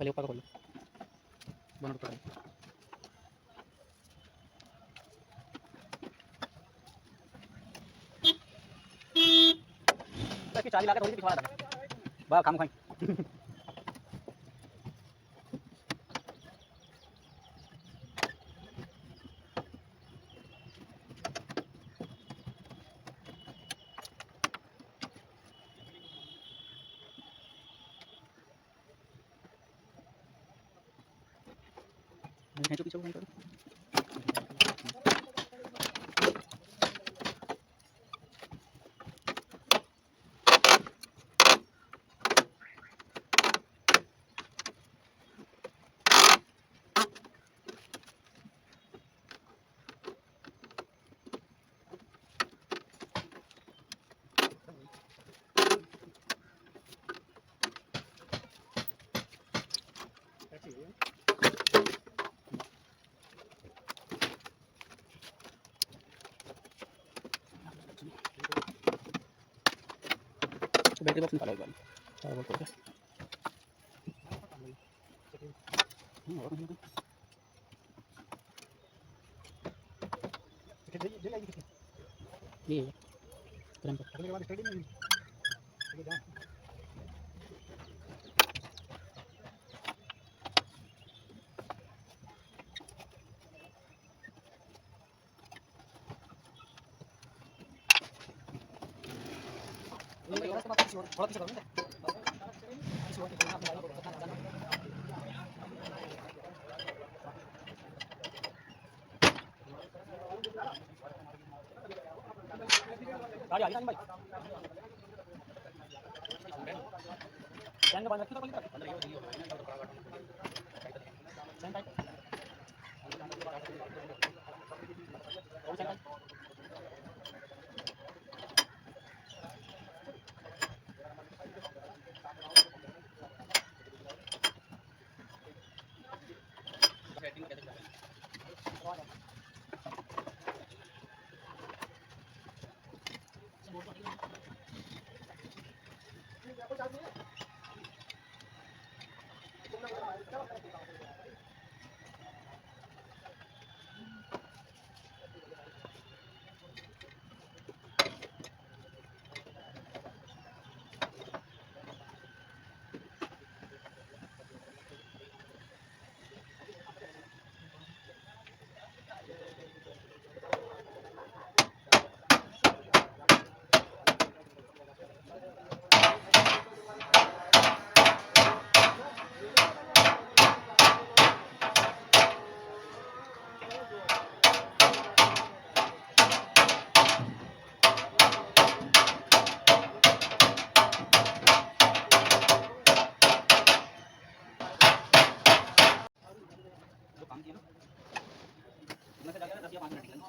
पहले ऊपर का खोलो, दोनों ऊपर। इसकी चाबी लाकर थोड़ी पिछवाड़ा था बा खाम खाई। खींचो पीछे को खींचो। बैटरी बॉक्स निकालो एक बार, सारा बोल करके। ये करंट पकड़ने के बाद स्टडी में जा थोड़ा पीछे करो ना किसी और के बिना अपने गाड़ी को पता जाना। गाड़ी आ गई ना भाई, चैन बंद रखी तो पहले चैन टाइट और चैन टाइट। सेटिंग कैसे करें? जो काम किया ना मैं से जाकर 10 या 5 मिनट निकल।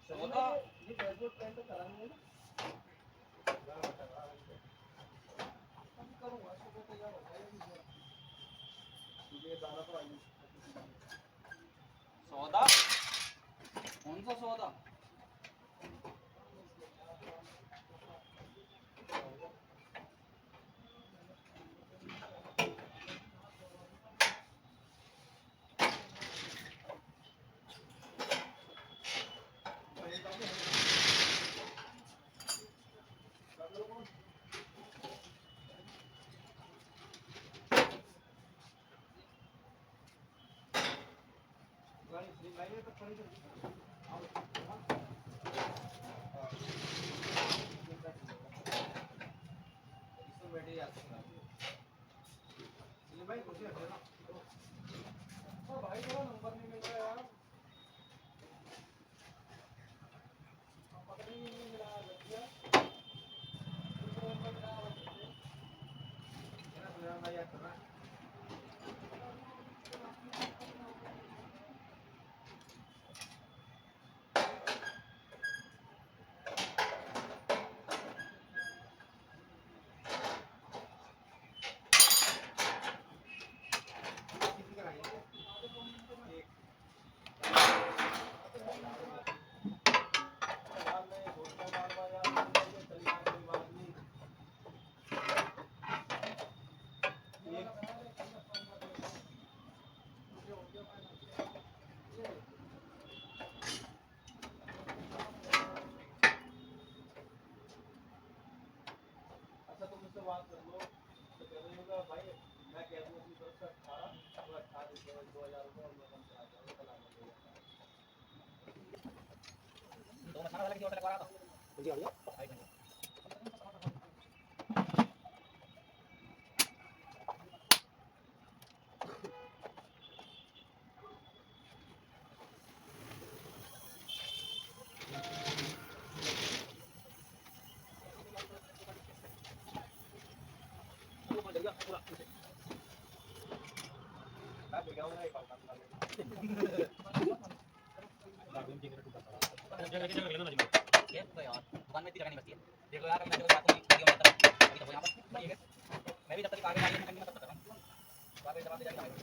सौदा सौदा कौन सा सौदा? भाई थोड़ा नंबर नहीं मिल रहा यार, पता नहीं मिला भैया। अच्छा तुम मुझसे बात कर लो तो कह रही होगा भाई मैं कह दूँ अपनी तरफ से 18 वो 18 2000 रुपये और मैं कम से आ जाऊँगा कल आने के लिए। तो मैं खाना वाला किसी और से लगवा रहा था जी भैया भाई भैया पूरा मैं भैया हूं ना एक बात कर जगह जगह लेना नहीं ये तो यार दुकान में इतनी जगह नहीं बचती है। देख लो यार मैं तेरे को बात वीडियो में आता अभी तो यहां पर ठीक है मैं भी जब तक आगे आगे मैं तब तक कर रहा हूं आगे जवाब दे जाएगा।